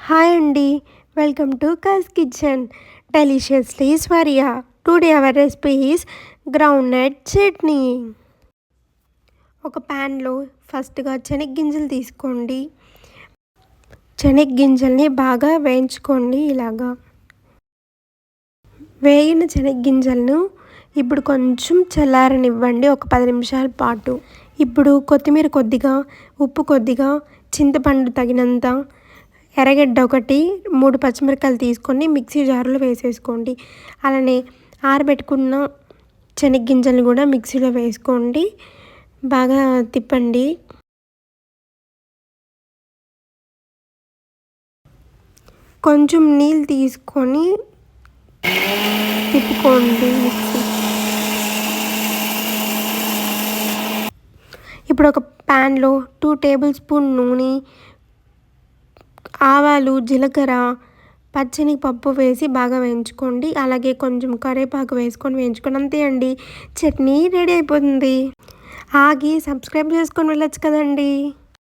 Hi అండి, welcome to కస్ kitchen deliciously స్వర్య. Today our recipe is groundnut chutney. ఒక ప్యాన్లో ఫస్ట్గా శనగగింజలు తీసుకోండి. శనగగింజల్ని బాగా వేయించుకోండి. ఇలాగా వేగిన శనగగింజలను ఇప్పుడు కొంచెం చల్లారనివ్వండి, ఒక 10 నిమిషాల పాటు. ఇప్పుడు కొత్తిమీర కొద్దిగా, ఉప్పు కొద్దిగా, చింతపండు తగినంత, ఎర్రగడ్డ ఒకటి, 3 పచ్చిమిరపకాయలు తీసుకొని మిక్సీ జార్లో వేసేసుకోండి. అలానే ఆరబెట్టుకున్న శనగగింజలు కూడా మిక్సీలో వేసుకోండి. బాగా తిప్పండి. కొంచెం నీళ్ళు తీసుకొని తిప్పుకోండి మిక్సీ. ఇప్పుడు ఒక ప్యాన్లో 2 టేబుల్ స్పూన్ నూనె, ఆవాలు, జీలకర్ర, పచ్చెనగపప్పు వేసి బాగా వేయించుకోండి. అలాగే కొంచెం కరివేపాకు వేసుకొని వేయించుకోండి. అంతే అండి, చట్నీ రెడీ అయిపోతుంది. ఆగి సబ్స్క్రైబ్ చేసుకొని వెళ్ళొచ్చు కదండి.